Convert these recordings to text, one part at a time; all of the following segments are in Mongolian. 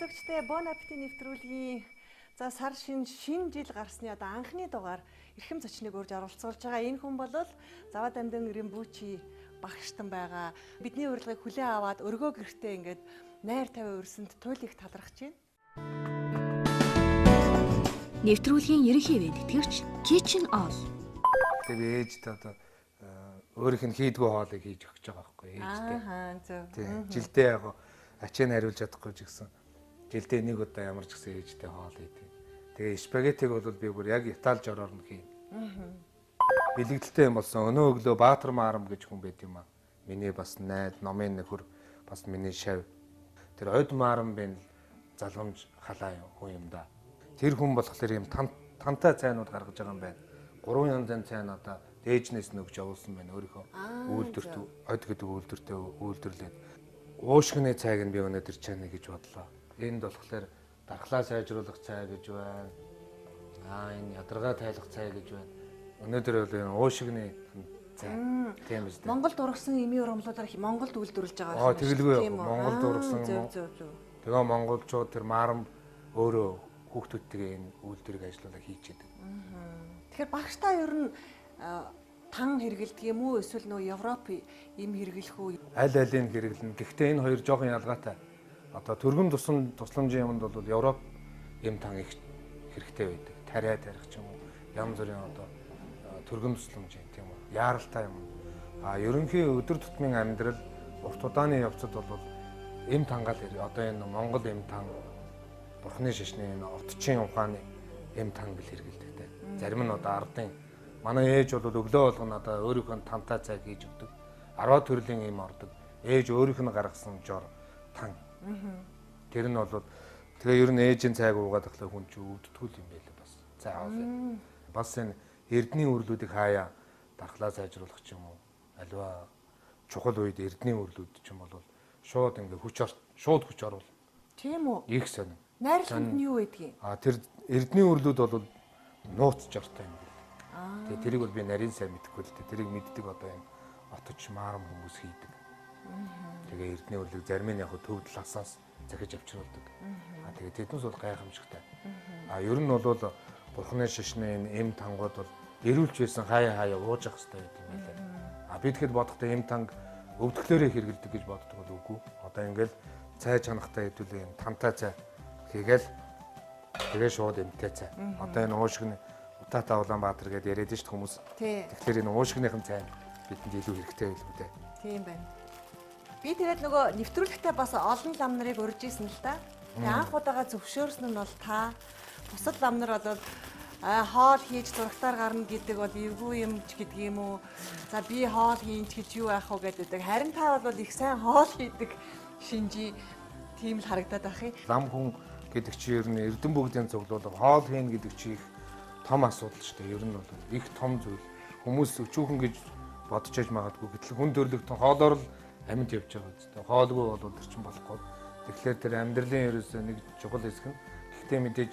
үзэгчдээ Bon Appétit нэвтрүүлгийн сар шин жил гарсны анхны дугаар эрхэм зочныг урьж оролцуулж байгаа. Энэ хүн бол Заваад Амьдан Римбучи багштан байгаа. Бидний урилгыг хүлээн аваад өргөө гэртээ ингээд найр тавиа өрсөнд туйлыг талархаж байна. Нэвтрүүлгийн ерөнхий вэдгэгч Kitchen All. Тэгээ ээжтэй одоо өөрийнх нь хийдгүү хоолыг хийж өгч байгаа байхгүй ээжтэй. Зөв. Жилдээ яг ачааг хариулж чадахгүй ч гэсэн жилдээ нэг удаа ямар ч гэсэн ээжтэй хоол хийдэг. Тэгээ спагеттиг бол би бүр яг Италиж орно хийн. Бэлэгдэлтэй юм болсон. Өнөө өглөө Баатар Маарам гэж хүн байт юм аа. Миний бас найз, номын нөхөр бас миний шав. Тэр Од Маарам бэн залгамж халаа хүн юм да. Тэр хүн болохоор юм тантай цайнууд гаргаж байгаа юм байна. 3 янзын цайн одоо дээжнээс нөгж явуулсан байна. Өөрийнхөө үйлдвэрт Од гэдэг үйлдвэртээ үйлдвэрлээд уушгины цайг нь би өнөөдөр чана гэж бодлоо. Энд болохоор дархлаа сайжруулах цай гэж байна. Энэ ядаргаа тайлах цай гэж байна. Өнөөдөр бол энэ уушгины цай. Тийм үстэй. Монголд ургасан эми урамлуудаар Монголд үйлдвэрлэж байгаа юм. Тэгэлгүй Монголд ургасан. Зөв. Тэгээ монголчууд тэр Маарам өөрөө хүүхдүүдтэйгээ энэ үйлдвэрийг ажиллуулаад хийж яадаг. Тэгэхээр багштаа ер нь тан хэрэгэлдэг юм уу эсвэл нөө Европ им хэрэглэх үү? Аль алийг хэрэглэнэ. Гэхдээ энэ хоёр жоохон ялгаатай. Одоо төргөн тусламжийн юмд бол Европ им тан их хэрэгтэй байдаг. Тариа тарих ч юм уу. Янз бүрийн одоо төргөн тусламжийн тийм үү. Яаралтай юм. Ерөнхий өдөр тутмын амьдрал урт удааны явцад бол им тангаал одоо энэ Монгол им тан Бурхны шашны энэ отчин ухааны им тан гэл хэрэгэлдэг. Зарим нь одоо ардын манай ээж бол өглөө болгоно одоо өөрийнхөө тантай цай хийж өгдөг. 10 төрлийн им ордог. Ээж өөрийнх нь гаргасан жор тан. Тэр нь бол тэгээ ер нь ээжийн цайг уугаад ахлаа хүн ч өвддгүү юм байлаа бас. Цай аваад. Бас энэ эрдний үрлүүдийг хаяа дархлаа сайжруулах ч юм уу. Аливаа чухал үед эрдний үрлүүд ч юм бол шууд ингээ шууд хүч оруул. Тийм үү? Их сонин. Найрлалт нь юу байдгийг? Тэр эрдний үрлүүд бол нууц жортой юм. Тэгээ тэрийг бол би нарийн сайн мэдэхгүй л дээ. Тэрийг мэддэг одоо энэ отч Маарам хүмүүс хийдэг. Тэгээ эрдний үрлийг зарим нь яг төв талаасаас захиж авчруулдаг. Тэгээ тэднээс бол гайхамшигтай. Ер нь бол Бурхны шашны энэ эм тангууд бол эрүүлж байсан хаяа ууж ах хэрэгтэй гэдэг юм байлаа. Би тэгэхэд бодохдоо эм танг өвдгөлөөрөө хэрэгэлдэг гэж боддог бол үгүй. Одоо ингээл цай чанахтай хэдүүлээ энэ тантай цай хийгээл тэгээ шууд эмтэй цай. Одоо энэ уушгины Утаата Улаанбаатар гэдээ яриад шүү дээ хүмүүс. Тэгэхээр энэ уушгиныхан цай бидэнд илүү хэрэгтэй байлгүй дээ. Тийм байна. Би тэгээд нөгөө нэвтрүүлэгтээ бас олон лам нарыг урьж ийсэн л да. Тэгээ анх удаага зөвшөөрсөн нь бол та бусад лам нар бол хоол хийж зурагтаар гарна гэдэг бол эвгүй юм ч гэдэг юм уу. За би хоол хийн ч гэж юу яах вэ гэдэг. Харин та бол их сайн хоол хийдэг шинжи тийм л харагдаад байх юм. Лам хүн гэдэг чинь ер нь эрдэн бүгдийн цуглуулга хоол хийн гэдэг чинь их том асуудал шүү дээ. Ер нь бол их том зүйл. Хүмүүс өчүүхэн гэж бодож яж магадгүй. Гэтэл хүн төрлөختөн хоолоор л амьд явж байгаа үстэй. Хоолгүй бол тэр чинь болохгүй. Тэгэхээр тэр амьдралын ерөөсөө нэг чухал хэсэг нь. Гэхдээ мэдээж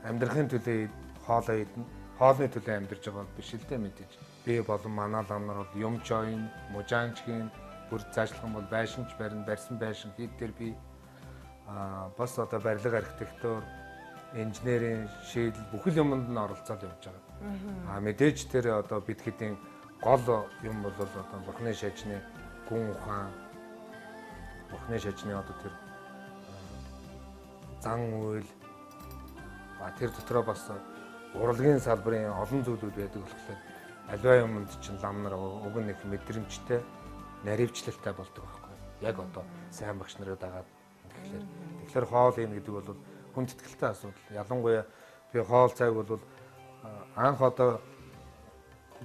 амьдрахын төлөө хоолоо идэнэ. Хоолны төлөө амьдарч байгаа бол биш л дээ мэдээж. Би болон манай лам нар бол юм жойн, мужаанчгийн бүр заашлах юм бол байшинч барин барьсан байшин хэд дээр би бас одоо барилга архитектур, инженерийн шийдэл бүхэл юмд нь оролцоод явж байгаа. Мэдээж тэр одоо бид хэдийн гол юм бол одоо Бурхны шашны гүн ухаан, Бурхны шашны одоо тэр зан үйл тэр дотроо бас урлагийн салбарын олон зүйлүүд байдаг болохоор аливаа юмд чинь лам нар уг нэг мэдрэмжтэй, наривчлалтай болдог байхгүй. Яг одоо сайн багш нарыг дагаад тэгэхээр хоол юм гэдэг бол хүн тэтгэлтэй асуудал. Ялангуяа би хоол цайг бол анх одоо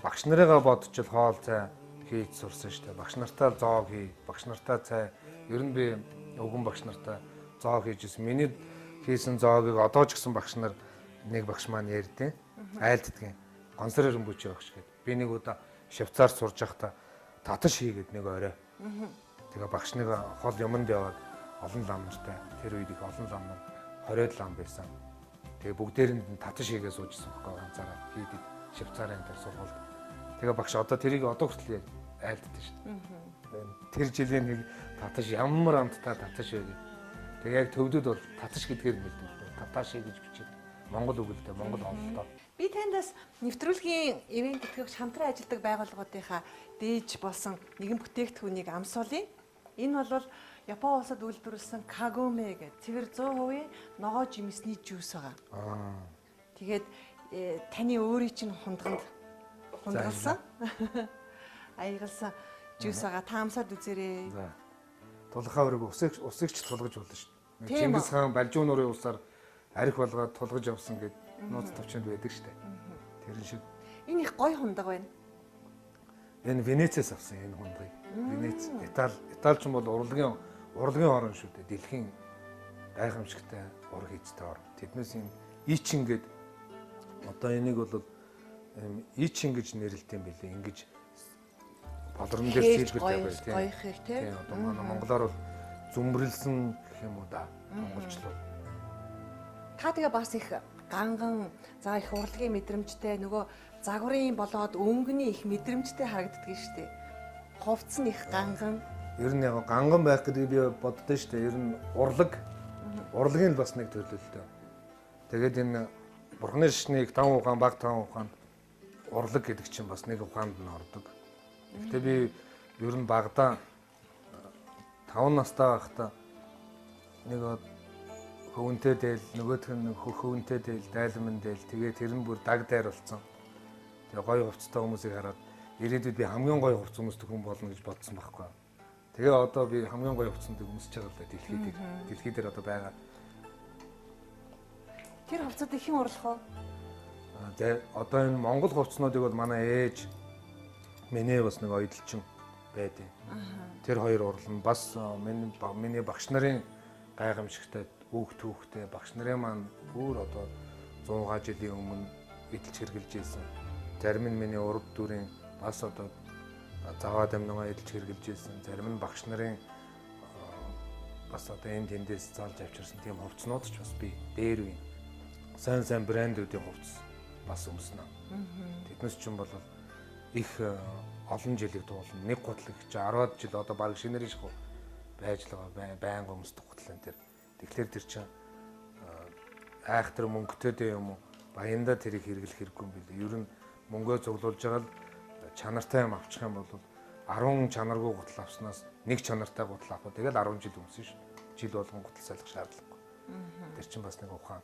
багш нарыгаа бодчил хоол цай хийж сурсан шүү дээ. Багш нартай зоог хий, багш нартай цай. Ер нь би өвгөн багш нартай зоог хийжсэн. Миний хийсэн зоогийг одоо ч гэсэн багш нар нэг багш маань ярьдیں۔ Айлддаг. Гонсор Римбучи багш гэдэг. Би нэг удаа Швейцарт сурж байхдаа таташ хийгээд нэг орой. Тэгээ багш нэг хол юмд яваад олон лам нартай. Тэр үед их олон лам нар 20 лам байсан. Тэгээ бүгдээрэнд нь таташ хийгээ суужсан байхгүй ганцаараа хийдэг Швейцарын тэр сургуульд. Тэгээ багш одоо тэрийг одоо хүртэл айлддаг шүү дээ. Тэр жилийн нэг таташ ямар амттай таташ вэ. Тэгээ яг төвдөд бол таташ гэдгээр мэддэг. Таташи гэж бичээд Монгол үг л дээ, Монгол онолтой. Би таньдаас нэвтрүүлгийн ивент тэтгэгч хамтран ажилладаг байгууллагуудынхаа дээж болсон нэгэн бүтээгдэхүүнийг амсуулъя. Энэ бол Япон улсад үйлдвэрлэсэн Kagome гэдэг цэвэр 100% ногоо жимсний жуус байгаа. Тэгээд таны өөрийн чинь хунгалсан аягалсан жуус байгаа. Та амсаад үзээрэй. За. Тулхаа өрөг усыгч тулгаж болно шүү дээ. Чингис хаан Балжуу нуурын усаар арх болгоод тулгаж явсан гэд нууц төвчөнд байдаг шүү дээ. Тэр шиг. Энэ их гой хундаг байна. Энэ Венецээс авсан энэ хундгийг. Венец, Италич бол урлагийн орн шүү дээ. Дэлхийн гайхамшигтай ураг хийцтэй орн. Тэднээс энэ Ичин гэд одоо энийг бол Ичин гэж нэрлэдэг юм билээ. Ингэж болрон дээр сэлбэртэй байх тийм. Гоёхыг тийм. Одоо монголоор бол зүмбэрлсэн гэх юм уу да. Монголчлууд. Та тэгээ бас их ганган за их урлагийн мэдрэмжтэй нөгөө загварын болоод өнгөний их мэдрэмжтэй харагддаг шүү дээ. Хувцс нь их ганган. Ер нь яг ганган байх гэдэг би боддоо шүү дээ. Ер нь урлагийн л бас нэг төлөвлөлтөө. Тэгээд энэ бурхны шишнийг 5 ухаан баг 5 ухаанд урлаг гэдэг чинь бас нэг ухаанд нь ордог. Гэхдээ би ер нь багада 5 настай байхдаа нэг хөвөнтэй дээл нөгөөх нь хөвөнтэй дээл дайлман дээл тэгээ тэр нь бүр даг дайр болсон. Тэгээ гоё хувцастай хүмүүсийг хараад ирээдүйд би хамгийн гоё хувцас хүмүүстэй хүн болно гэж бодсон байхгүй. Тэгээ одоо би хамгийн гоё хувцсанд өмсөж байгаа л да дэлхий дээр одоо байгаа. Тэр хувцсуудыг хэн урлах вэ? Тэгээ одоо энэ Монгол хувцснуудыг бол манай ээж миний бас нэг ойдолчин байдیں۔ Тэр хоёр урлан бас миний багш нарын гайхамшигтай өөх түүхтэй багш нарын маань бүр одоо 100 жилийн өмнө эдэлж хэрглэж ирсэн. Зарим нь миний урд дүрийн бас одоо заваад амнгаа эдэлж хэрглэж ирсэн. Зарим нь багш нарын бас одоо энэ тэндээс заалж авчирсан тийм хувцснууд ч бас би дээр үе. Сайн брэндүүдийн хувцс бас өмснө. Тэднээс ч юм бол их олон жилиг дуулна. Нэг гутлаг чи 10-аад жил одоо баг шинэрийн шиг байж л байгаа байнга өмсдөг гутлан тэр. Тэгэхээр тэр чинь айхтар мөнгөтэй юм уу? Баянда тэрийг хэрэглэх хэрэггүй юм билээ. Ер нь мөнгөө цуглуулж байгаа л чанартай юм авчих юм бол 10 чанаргүй гутал авснаас нэг чанартай гутал авах. Тэгэл 10 жил өмсөн ш. Жил болгон гутал салах шаардлагагүй. Тэр чинь бас нэг ухаан.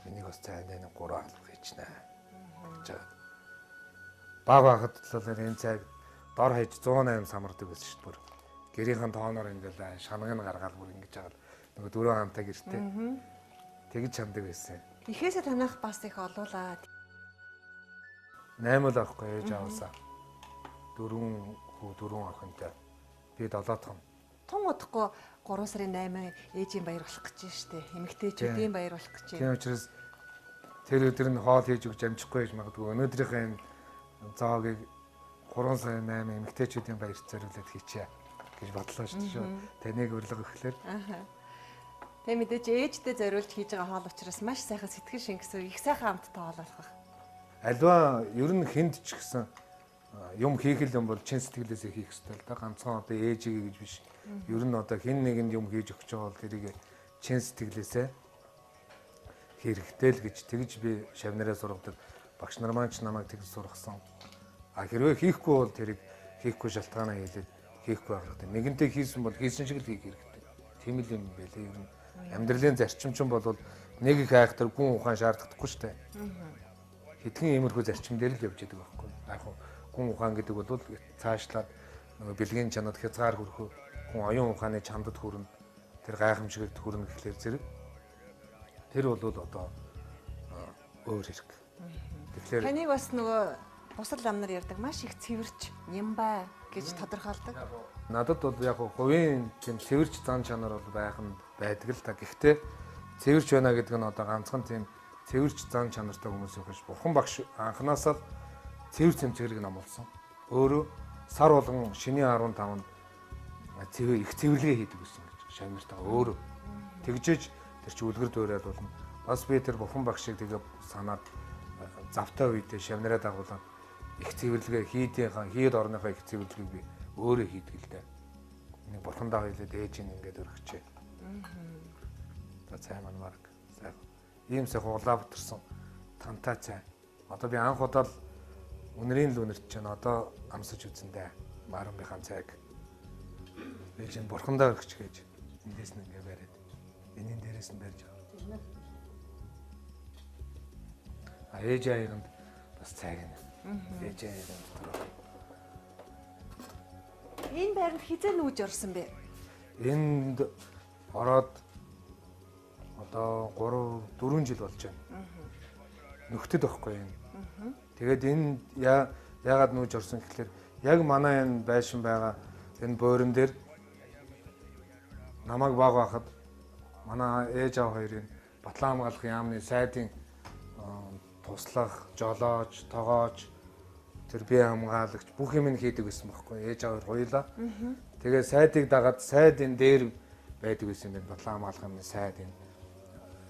Энийг бас цаанд нэг 3 алах хийчнэ. Баг багт л энэ цаг дор хаяж 108 самардаг байсан шүү дээ. Гэрийнхэн тооноор ингээл шанаг нь гаргаад бүр ингэж байгаа. Нөгөө дөрөв хамтаа гэртээ. Тэгж чамдаг байсан. Ихээсээ танах бас их олуулаад 8 л авахгүй ээж аваасаа. 4 охинтой. Би 7 том. Тун удахгүй 3 сарын 8 ээжийн баяр болох гэж байна шүү дээ. Эмэгтэйчүүдийн баяр болох гэж байна. Тийм учраас тэр өдөр нь хоол хийж өгч амжихгүй байж магадгүй. Өнөөдрийнхээ энэ зоогийг 3 сарын 8 эмэгтэйчүүдийн баяр зориулаад хийчихье гэж бодлоо шүү дээ. Таныг урилга өгөхлөөр. Тэгээ мэдээж ээжтэй зориулж хийж байгаа хоол учраас маш сайхан сэтгэл шингэсэн их сайхан амттай хоол болох байх. Альва ер нь хүнд ч гэсэн юм хийх юм бол чин сэтгэлээсээ хийх ёстой л да. Ганцхан одоо ээжигээ гэж биш. Ер нь одоо хэн нэгэнд юм хийж өгч байгаа бол тэрийг чин сэтгэлээсээ хэрэгтэй л гэж тэгж би шавнараа сургадаг. Багш нар маань ч намайг тэгж сургасан. Хэрвээ хийхгүй бол тэрийг хийхгүй шалтгаанаа хэлээд хийхгүй байх хэрэгтэй. Нэгэнтээ хийсэн бол хийсэн шиг л хийх хэрэгтэй. Тийм л юм байлээ ер нь. Амьдралын зарчимчин бол нэг их айхтар гүн ухаан шаардлагагүй шүү дээ. Хэдхэн иймэрхүү зарчим дээр л явж байгаа байхгүй. Яг гүн ухаан гэдэг бол цаашлаад нөгөө бэлгийн чанад хязгаар хүрхөө хүн оюун ухааны чамдад хүрнэ. Тэр гайхамшигт хүрнэ гэхлээр зэрэг тэр бол одоо өөр хэрэг. Тэгэхээр Таныг бас нөгөө бусад лам нар ярьдаг маш их цэвэрч нямбай гэж тодорхойлдог. надад бол яг хувийн тийм цэвэрч зан чанар бол байдаг л та. Гэхдээ цэвэрч байна гэдэг нь одоо ганцхан тийм цэвэрч зан чанартай хүмүүс байх ш. Бурхан багш анханасаа цэвэр цэмцгэрийг намуулсан. Өөрөө сар болгон шинийн 15-нд их цэвэрлэгээ хийдэг гэсэн гэж шавнартаа өөрөө. Тэгжээж тэр чи үлгэр дуурайд болно. Бас би тэр бурхан багшийг тэгээ санаад завтай үедээ шавнараа дагуулад их цэвэрлэгээ хийд орныхоо их цэвэрлэгийг би өөрөө хийдэг л дээ. Нэг бурхандаа хэлээд ээж ин ингээд өргөчээ. За цай маань баг. Сайн. Ийм сайхан Улаанбаатарсан тантай цай. Одоо би анх удаа л үнэрийн л үнэрч чинь одоо амсаж үзэндээ Марамбихаан цайг. Ээж ин бурхандаа өргөч гэж эндээс нь ингээд бариад. Энийн дээрээс нь барьж байгаа. Ээж аянд бас цайг нь. Ээж аянд дотор. Энэ байранд хизээ нүүж орсон бэ? Энд ороод одоо 3 4 жил болж байна. Нөхдөд байхгүй юм. Тэгээд энэ яагаад нүүж орсон гэхэлэр яг манай энэ байшин байгаа энэ буурин дээр намайг баг байхад манай ээж аав хоёрын Батлан хамгаалахын яамны сайдын туслах, жолоож, тоогооч, тэр бие хамгаалагч бүх юм нь хийдэг байсан байхгүй ээж аав хоёулаа. Тэгээ сайдыг дагаад сайдын дээр байдаг байсан юм байна. Батлан хамгаалахын сайд энэ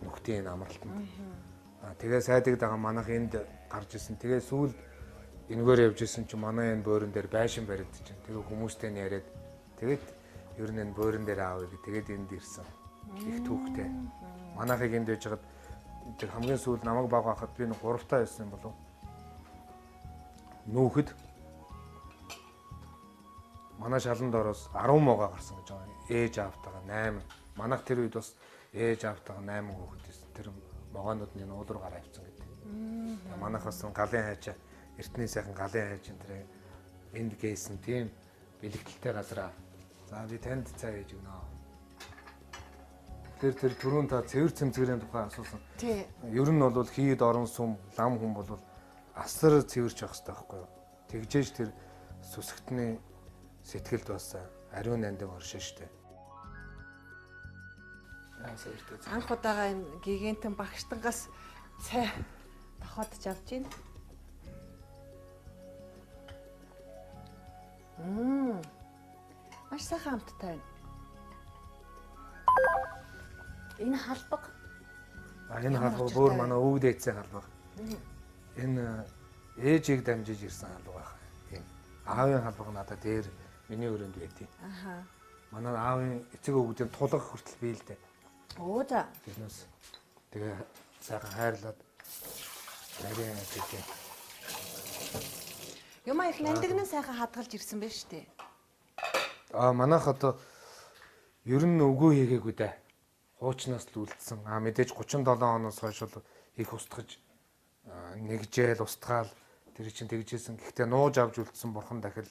нөхдийн амралтанд. Тэгээ сайдыг дагаа манайх энд гарч ирсэн. Тэгээ сүүлд энэгээр явж исэн чинь манай энэ буурин дээр байшин бариад чинь. Тэгээ хүмүүстэй нь яриад тэгээд ер нь энэ буурин дээр аавыг тэгээд энд ирсэн. Их түүхтэй. Манайхыг энд байж хагаад тэр хамгийн сүүлд намайг баг байхад би 3 таа байсан болов. Нүүхэд манай шалан доороос 10 муугаа гарсан гэж байгаа. Ээж аавтайгаа 8. Манайх тэр үед бас ээж аавтайгаа 8 хүүхэд байсан. Тэр могоонууд нь уулуур гараа авсан гэдэг. Манайх бас галын хайчаа эртний сайхан галын хайч энэ тэр энд гээсэн тийм бэлэгдэлтэй газараа. За би танд цай хийж өгнө. Тэр түрүүн та цэвэр цэмцгэрийн тухай асуусан. Тий. Ер нь бол хийд орон сум лам хүн бол асар цэвэрч явах хэрэгтэй байхгүй юу? Тэгжээж тэр сүсгтний сэтгэлд бас ариун нандин оршин штэ. Анх удаага энэ гигантэн багштангаас цай тохиодж авч байна. Маш сайхан амттай байна. Энэ халбаг. Энэ халбаг бүр манай өвөг дээдсийн халбаг. Энэ ээжийг дамжиж ирсэн халбаг байх. Тийм. Аавын халбаг надад дээр миний өрөөнд байдیں۔ Аха. Манай аавын эцэг өвгдийн тулах хүртэл бий л дээ. Оо за. Тэрнээс тэгээ сайхан хайрлаад нарийн гэдэг. Юмаа их нандинаа сайхан хадгалж ирсэн байж штэ. Манайх одоо ер нь өвгөө хийгээгүй дээ. Хуучнаас л үлдсэн. Мэдээж 37 оноос хойш бол их устгаж нэгжээл устгаал тэр чинь тэгжсэн. Гэхдээ нууж авч үлдсэн бурхан дахил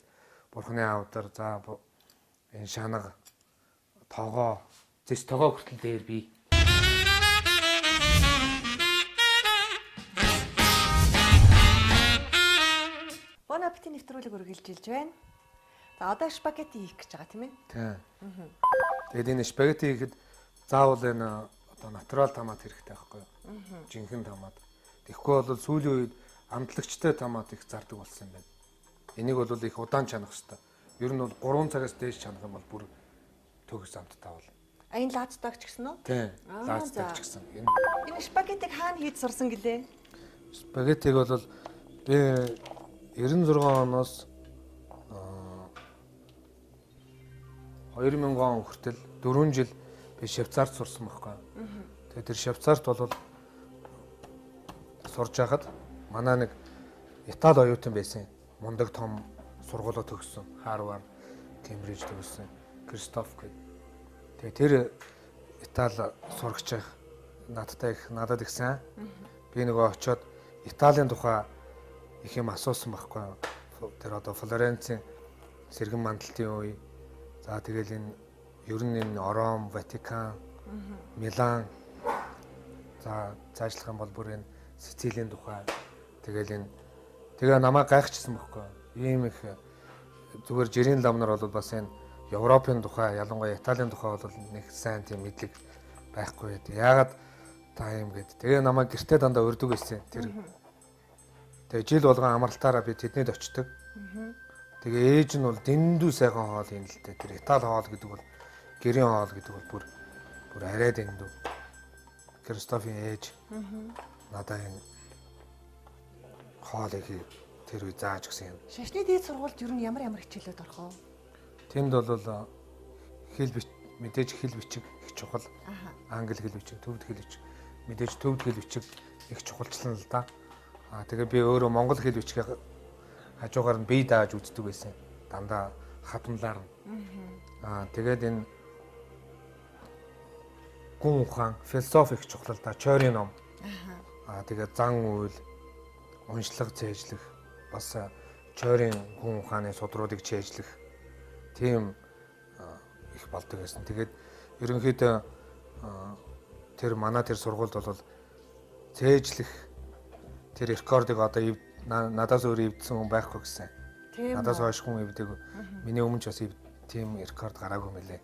бурханы аавдар за энэ шанаг тоогоо зэс тоогоо хүртэл дээр бий. Bon appétit нэвтрүүлэг үргэлжилж байна. За одоо спагетти хийх гэж байгаа тийм ээ? Тийм. Тэгээд энэ спагетти хийхэд заавал энэ одоо натурал томат хэрэгтэй байхгүй юу? Жинхэнэ томат. Тэгэхгүй бол сүүлийн үед амтлагчтай томат их зардаг болсон юм байна. Энийг бол их удаан чанах хэрэгтэй. Ер нь бол 3 цагаас дээш чанах юм бол бүр төгс амттай бол. Энэ лаацтайг ч гэсэн үү? Тийм. Лаацтайг ч гэсэн. Энэ спагеттиг хаана хийж сурсан гэлээ? Спагеттиг бол би 96 оноос 2000 он хүртэл 4 жил би Швейцарт сурсан байхгүй. Тэгээд тэр Швейцарт бол сурж байхад манай нэг Итали оюутан байсан. Мундаг том сургуулаа төгссөн. Харвард, Кембриж төгссөн. Кристоф гэдэг. Тэгээд тэр Итали сурагч байх надад их сайн. Би нөгөө очиод Италийн тухай их юм асуусан байхгүй. Тэр одоо Флоренцийн сэргэн мандалтын үе. За тэгэл энэ ер нь энэ Ром, Ватикан, Милан. За цаашлах юм бол бүр энэ Сицилийн тухай. Тэгэл энэ тэгээ намайг гайхчихсан байхгүй. Ийм их зүгээр жирийн лам нар бол бас энэ Европын тухай, ялангуяа Италийн тухай бол нэг сайн тийм мэдлэг байхгүй байд. Яагаад та юм гээд. Тэгээ намайг гэртээ дандаа урьдаг байсан. Тэр тэгээ жил болгон амралтаараа би тэднийд очдог. Тэгээ ээж нь бол дэндүү сайхан хоол юм л дээ. Тэр Итали хоол гэдэг бол гэрийн хоол гэдэг бол бүр арай дэндүү. Кристофийн ээж надаа энэ хоолыг тэр үе зааж өгсөн юм. Шашны дээд сургуульд ер нь ямар хичээлүүд орох вэ? Тэнд бол мэдээж хэл бичиг их чухал. Англи хэл бичиг, төвд хэл бичиг. Мэдээж төвд хэл бичиг их чухалчлан л да. Тэгээ би өөрөө монгол хэл бичгийг хажуугаар нь бие дааж үздэг байсан. Дандаа хатамлаар нь. Тэгээд энэ гүн ухаан, философи их чухал л да. Чойрын ном. Тэгээд зан үйл, уншлаг цээжлэх, бас чойрын гүн ухааны судруудыг чийжлэх тийм их болдог гэсэн. Тэгээд ерөнхийдөө тэр манай тэр сургуульд бол цээжлэх тэр рекордыг одоо надаас өөр эвдсэн хүн байхгүй гэсэн. Надаас хойш хүн эвдэг. Миний өмнө ч бас тийм рекорд гараагүй мөлий.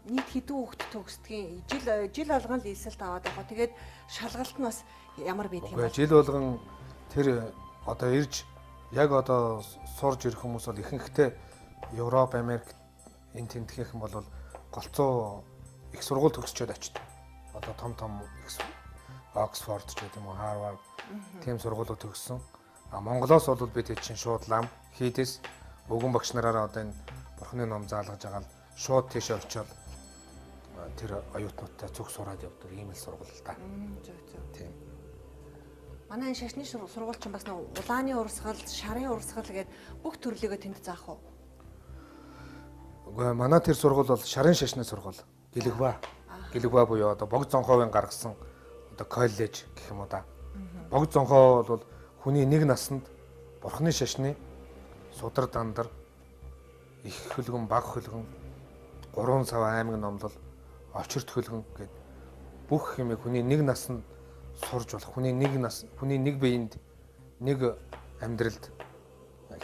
Нийт хэдэн хүүхэд төгсдгийг жил болгон л эсэлт аваад байгаа. Тэгээд шалгалт нь бас ямар байдаг юм бэ? Жил болгон тэр одоо ирж яг одоо сурж ирэх хүмүүс бол ихэнхдээ Европ, Америк энэ тентхийнхэн бол голцоо их сургууль төгсчөөд очдог. Одоо том Оксфорд ч гэдэг юм уу, Харвард тийм сургуулиуд төгссөн. Монголоос бол бид чинь шууд лам хийдэс өвгөн багш нараараа одоо энэ бурхны ном заалгаж байгаа л шууд тийш очиод тэр оюутнуудтай зүг сураад явдаг ийм л сургууль л да. Тийм. Манай энэ шашны сургууль чинь бас улааны урсгал, шарын урсгал гэдэг бүх төрлийгөө тэнд заах уу? Үгүй манай тэр сургууль бол шарын шашны сургууль. Гэлэгба буюу одоо богд зонхоовын гаргасан одоо коллеж гэх юм уу да. Богд зонхоо бол хүний нэг насанд бурхны шашны судар дандар их хөлгөн, баг хөлгөн, 3 сав аймаг номлол, очирт хөлгөн гэд бүх юмыг хүний нэг насанд сурж болох, хүний нэг биеинд нэг амьдралд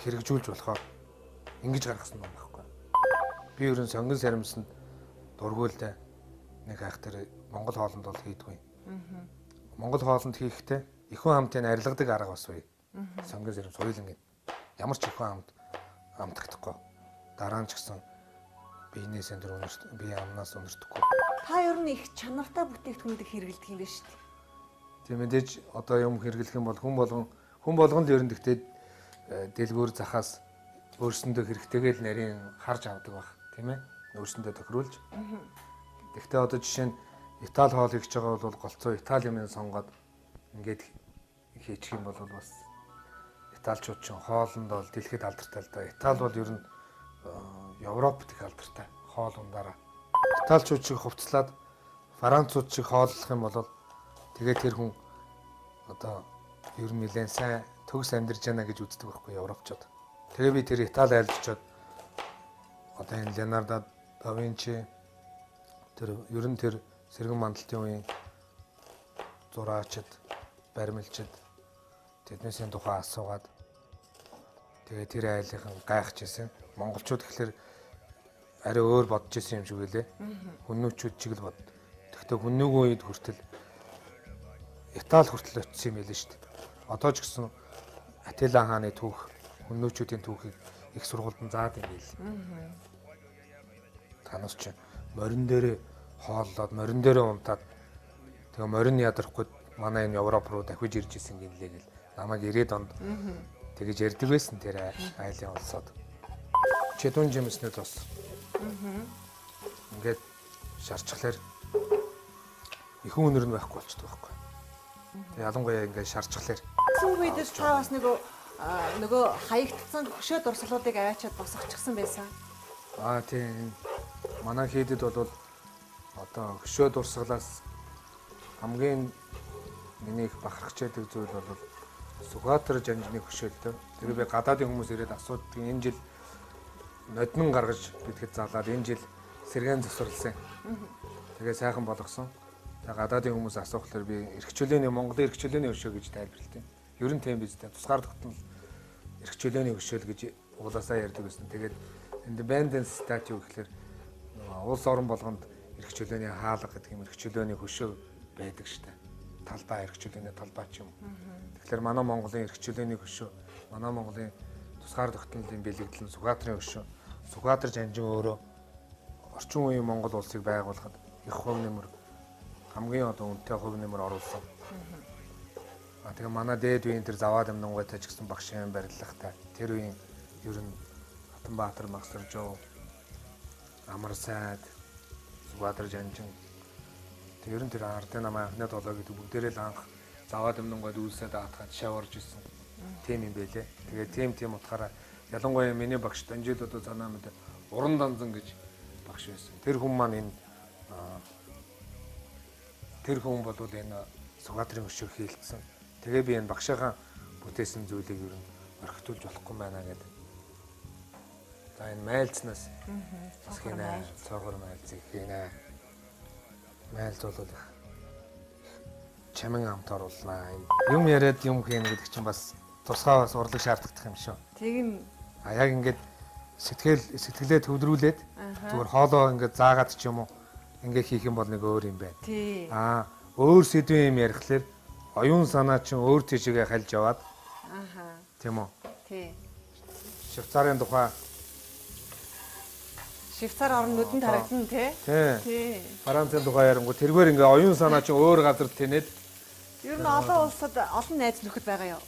хэрэгжүүлж болохоор ингэж гаргасан юм байхгүй. Би ерөн сонгон саримсанд дургуйлдаа нэг айхтар Монгол хоолнд бол хийдгүй. Монгол хоолнд хийхдээ ихэнх хамтын арилгадаг арга бас бай. Сонгон сарим соёлын ямар ч ихэнх амтагдахгүй. Дараа нь ч гэсэн биенээс өндөр өнөрт, бие амнаас өнөртөхгүй. Та ер нь их чанартай бүтээгдэхүүнүүдийг хэрэглэдэг юм байна шүү дээ. Тийм мэдээж одоо юм хэрэглэх юм бол хүн болгонд ер нь гэхдээ дэлгүүр захаас өөрсөндөө хэрэгтэйгээл нарийн харж авдаг баг, тийм ээ? Өөрсөндөө тохируулж. Гэхдээ одоо жишээ нь Итали хоол хийж байгаа бол голцоо Итали юм сонгоод ингээд хийчих юм бол бас Италичууд ч хоолнд бол дэлхийд алдартай л да. Итали бол ер нь Европт их алдартай хоол ундаараа. Италичууд шиг хувцлаад Францууд шиг хооллох юм бол тэгээд тэр хүн одоо ер нь нэлээд сайн төгс амьдарч байна гэж үздэг байхгүй европчууд. Тэгээ би тэр Итали айлж очоод одоо энэ Леонардо да Винчи тэр ер нь тэр сэргэн мандалтын үеийн зураачид, баримлчид тэднээсийн тухай асуугаад тэгээ тэр айлынхан гайхаж ирсэн. Монголчууд ихлээр арай өөр бодож ирсэн юм шиг үлээ. Хүннүүчүүд чиг л бод. Тэгвэл хүннүүгийн үед хүртэл Итали хүртэл очсон юм байлээ шүү дээ. Одоо ч гэсэн Атила хааны түүх, хүннүүчүүдийн түүхийг их сургуульд нь заад юм байл. Танаас ч морин дээрээ хооллоод, морин дээрээ унтаад тэгээ морин ядрахгүй манай энэ Европ руу дахиж ирж исэн гинлээ гэл намайг 90-ад онд тэгэж ярьдаг байсан тэр айлын улсууд. Чедун жимснүүд бас. Ингээд шарчглаар ихэнх өнөр нь байхгүй болчихдог байхгүй. Тэгээ ялангуяа ингээд шарчглаар. Сүүгүйдээс та бас нөгөө хаягдсан хөшөө дурсгалуудыг аваачаад босгочихсан байсан. Тийм. Манай хийдэд бол одоо хөшөө дурсгалаас хамгийн миний их бахархаж байдаг зүйл бол Сүхбаатар жанжны хөшөөлтөө. Тэгээ би гадаадын хүмүүс ирээд асуудаг энэ жил ноднон гаргаж бидэхэд залаад энэ жил сэргэн засварласан. Тэгээ сайхан болгосон. Тэгээ гадаадын хүмүүс асуухлаар би Монголын эрхчлөөний хөшөө гэж тайлбарлалтай. Ер нь тийм биз дээ. Тусгаар тогтмол эрхчлөөний хөшөөл гэж углаасаа ярьдаг гэсэн. Тэгээд independence statue гэхэлэр улс орон болгонд эрхчлөөний хаалга гэдэг юм эрхчлөөний хөшөө байдаг штэ. Талбай эрхчлөөний талбай ч юм. Тэгэхээр манай Монголын эрхчлөөний хөшөө, манай Монголын тусгаар тогтнолын бэлэгдэл нь Сүхбаатарын хөшөө. Сүхбаатар жанжин өөрөө орчин үеийн Монгол улсыг байгуулахад их хувь нэмэр хамгийн одоо үнэтэй хувь нэмэр оруулсан. Тэгээ манай дээд үеийн тэр заваад амнангуйтай ч гэсэн багш юм барилгатай. Тэр үеийн ер нь Хатанбаатар, Магсаржуу, Амар сайд, Сүбаатар Жанжин. Тэр ер нь тэр ардын намаа анхны толоо гэдэг бүгдээрээ л анх заваад амнангуйд үйлсээд аатгаад шаварж исэн. Тим юм байлээ. Тэгээ тим утгаараа ялангуяа миний багш Данжил одоо санаа мэд уран данзан гэж багш байсан. Тэр хүн маань энэ тэр хүн бол энэ Сүбаатарын өшөөр хийлдсэн. Тэгээ би энэ багшийнхаа бүтээсэн зүйлийг ер нь орхитуулж болохгүй байна гэдэг. За энэ майлцнаас бас хийнэ. Цоогор майлцыг хийнэ. Майлц бол их чамин амт оруулнаа. Юм яриад юм хийнэ гэдэг чинь бас тусгай бас урлаг шаардлагатай юм шүү. Тийм. А яг ингээд сэтгэлээ төвлөрүүлээд зүгээр хоолоо ингээд заагаад ч юм уу ингээд хийх юм бол нэг өөр юм байна. Тий. Өөр сэдвийн юм ярихлаар оюун санаа чинь өөр тийшээ хальж яваад. Тийм үү? Тий. Швейцарын тухай Швейцар орн нүдэнд харагдана тий. Тий. Францын тухай ярангуй тэргээр ингээ оюун санаа чинь өөр газар тэнээд. Ер нь олон улсад олон найз нөхөд байгаа юу?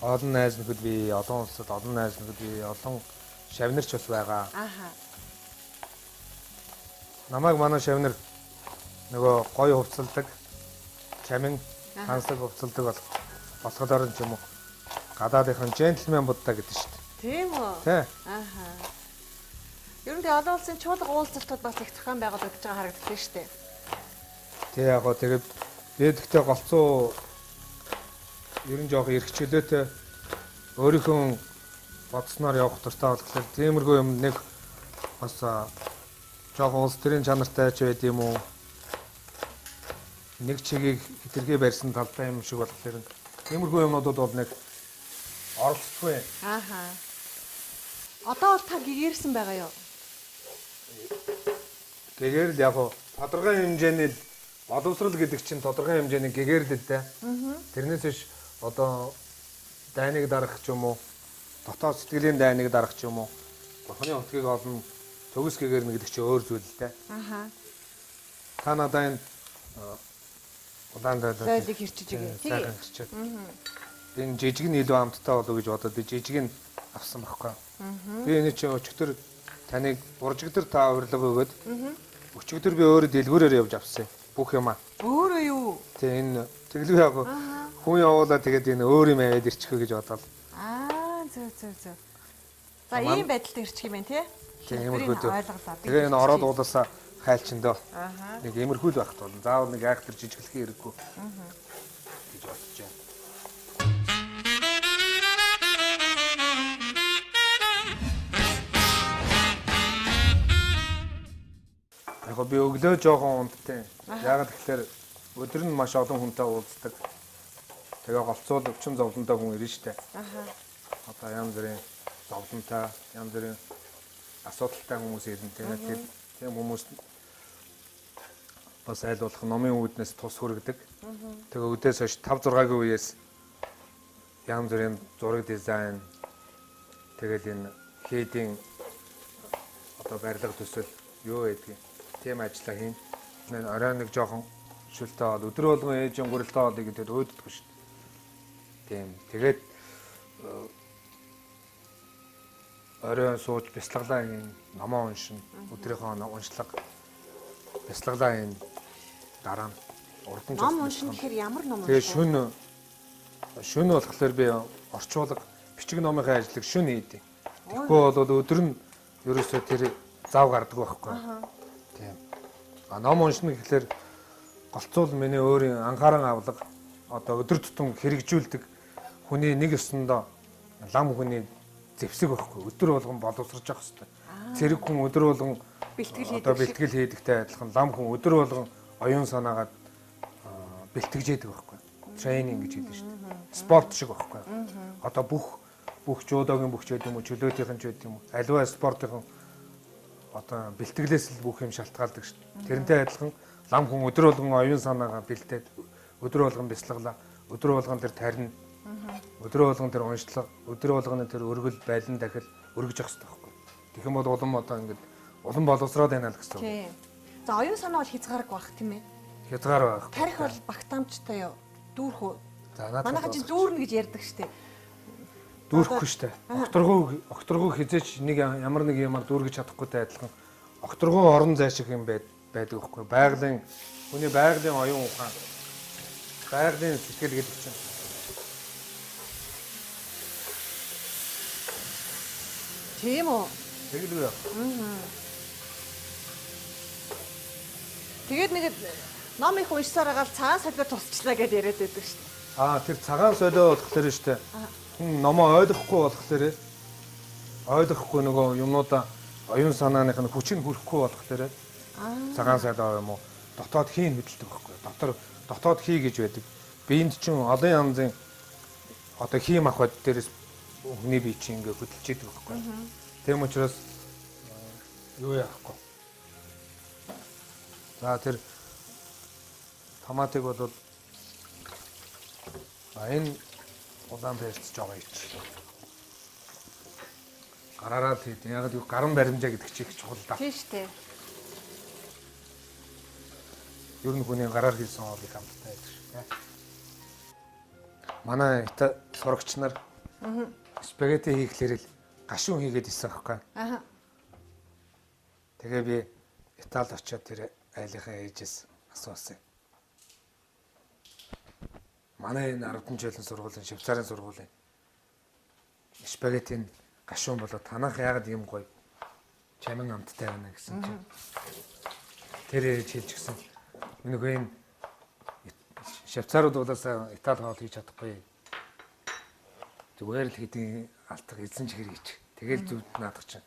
Олон найз нөхөд бий, олон улсад олон найз нөхөд бий, олон шавнарч бас байгаа. Намайг манай шавнар нөгөө гоё хувцалдаг, чамин хансаг хувцалдаг болохоор ч юм уу гадаадынхан джентльмен буддаа гэдэг шүү дээ. Тийм үү? Тий. Ер нь олон улсын чуулга уулзалтууд бас их зохион байгуулагдаж байгаа харагддаг шүү дээ. Тий яг гоо тэгээд дээдхтэй голцоо ер нь жоох эрхчлөөтэй өөрийнхөө бодсноор явах туфтаа болохоор тиймэрхүү юм нэг бас жоох улс төрийн чанартай ч байд юм уу нэг чигийг хэтэрхий барьсан талтай юм шиг болохоор тиймэрхүү юмнуудад бол нэг оролцохгүй. Одоо бол та гэгэрсэн байгаа юу? Гэгээр л яг тодорхой хэмжээний боловсрал гэдэг чинь тодорхой хэмжээний гэгээр л дээ. Тэрнээс биш одоо дайныг дарах ч юм уу, дотоод сэтгэлийн дайныг дарах ч юм уу, бурхны утгыг олно төгс гэгээр нэг гэдэг чинь өөр зүйл л дээ. Та надаа энэ удаан зойлыг хэрчиж өгье. Тэгээ. Энэ жижиг нь илүү амттай болов гэж бодоод жижиг нь авсан байхгүй. Би энэ чинь өчигдөр таныг уржигдэр та урилга өгөөд өчигдөр би өөрөө дэлгүүрээр явж авсан. Бүх юмаа. Өөрөө юу? Тэ энэ тэглүү яг хүн явуулаад тэгээд энэ өөр юм аваад ирчихвэ гэж бодоод. Зөв. За ийм байдалд ирчих юм байна тий? Тиймэрхүү дөө. Ойлголоо. Тэгээ энэ ороод уулаасаа хайлчиндөө. Нэг иймэрхүү л байх тул. Заавал нэг айхтар жижиглэхээ хэрэггүй. гэж бодож байна. Яг би өглөө жоохон унттай. Яагаад гэхээр өдөр нь маш олон хүнтэй уулздаг. Тэгээ голцоол өвчин зовлонтой хүн ирнэ штэ. Одоо янз бүрийн зовлонтой, янз бүрийн асуудалтай хүмүүс ирнэ. Тийм хүмүүс бас айл болох номын үүднээс тус хүргэдэг. Тэгээ өдөөс хойш 5-6-гийн үеэс янз бүрийн зураг дизайн тэгэл энэ хийдийн одоо барилга төсөл юу байдгийг тийм ажиллаа хийн. Орой нэг жоохон шүлтэй бол өдөр болгон ээжийн гурилтай болыг гэдэг өөддөг шүү дээ. Тийм. Тэгээд орой сууж бяцлаглаа хийн, номоо уншин, өдрийнхөө уншлага бяцлаглаа хийн дараа нь урдан ном уншин гэхээр ямар ном унших? Тэгээ шүн болохоор би орчуулга бичиг номынхаа ажлыг шүн хийдэг. Тэгэхгүй бол өдөр нь ерөөсөө тэр зав гардаг байхгүй. Тийм. Ном уншина гэхэлэр голцуул миний өөрийн анхааран авлага одоо өдөр тутам хэрэгжүүлдэг хүний нэг ёсондоо лам хүний зэвсэг байхгүй. Өдөр болгон боловсрож явах хэрэгтэй. Зэрэг хүн өдөр болгон бэлтгэл хийдэгтэй адилхан лам хүн өдөр болгон оюун санаагаад бэлтгэж яадаг байхгүй. Тренинг гэж хэлдэг шүү дээ. Спорт шиг байхгүй. Одоо бүх жуудогийн бүх ч юм уу, чөлөөтийн ч юм уу, аливаа спортын одоо бэлтгэлээс л бүх юм шалтгаалдаг шүү дээ. Тэрнтэй адилхан лам хүн өдөр болгон оюун санаагаа бэлтээд өдөр болгон бяцлаглаа, өдөр болгон тэр тарина, өдөр болгон тэр уншлага, өдөр болгоны тэр өргөл байлан дахил өргөж явах хэрэгтэй байхгүй. Тэгэх юм бол улам одоо ингээд улам боловсроод байна л гэсэн үг. Тийм. За оюун санаа бол хязгаарг байх тийм ээ. Хязгаар байх. Тарих бол багтаамжтай юу? Дүүрх үү? За надад Манайхан чинь дүүрнэ гэж ярьдаг штеп. Дүүрэхгүй штэ. Окторгуу хизээч нэг ямар нэг юмар дүүргэж чадахгүйтэй адилхан. Окторгуу орон зай шиг юм байдаг байхгүй. Байгалийн хүний байгалийн оюун ухаан. Байгалийн сэтгэл гэдэг чинь. Тийм үү? Тэгэлгүй. Тэгээд нэг ном их уншсаар байгаа л цагаан солио тусчлаа гэж яриад байдаг шүү дээ. Тэр цагаан солио болохоор штэ. Номоо ойлгохгүй нөгөө юмнуудаа оюун санааных нь хүчийг хүрэхгүй болохоор цагаан солио юм уу? Дотоод хийн хөдөлдөг байхгүй. Дотоод хий гэж байдаг. Биенд чинь олон янзын одоо хийм ахвад дээрээс хүний бие чинь ингээ хөдөлж идэг байхгүй. Тийм учраас юу яахгүй. За тэр томатыг бол энэ улаан бэрцж байгаа юм чи. Гараараа тийм яг л гаран баримжаа гэдэг чинь их чухал да. Тийм шүү дээ. Ер нь хүний гараар хийсэн хоолыг хамттай байдаг шүү. Манай сурагч нар спагетти хийхлээр л гашуун хийгээд исэн байхгүй. Тэгээ би Итали очиод тэр айлынхаа ээжээс асуусан. Манай энэ 10 жилийн сургуулийн Швейцарын сургуулийн спагеттийн гашуун болоод танах яагаад юм гоё чамин амттай байна гэсэн чинь тэр ээж хэлж гисэн. Нөгөө энэ Швейцарууд болоосаа Итали хоол хийж чадахгүй. Зүгээр л хэдийн алтар эзэн чихэр хийж. Тэгэл зүвд наадах чинь.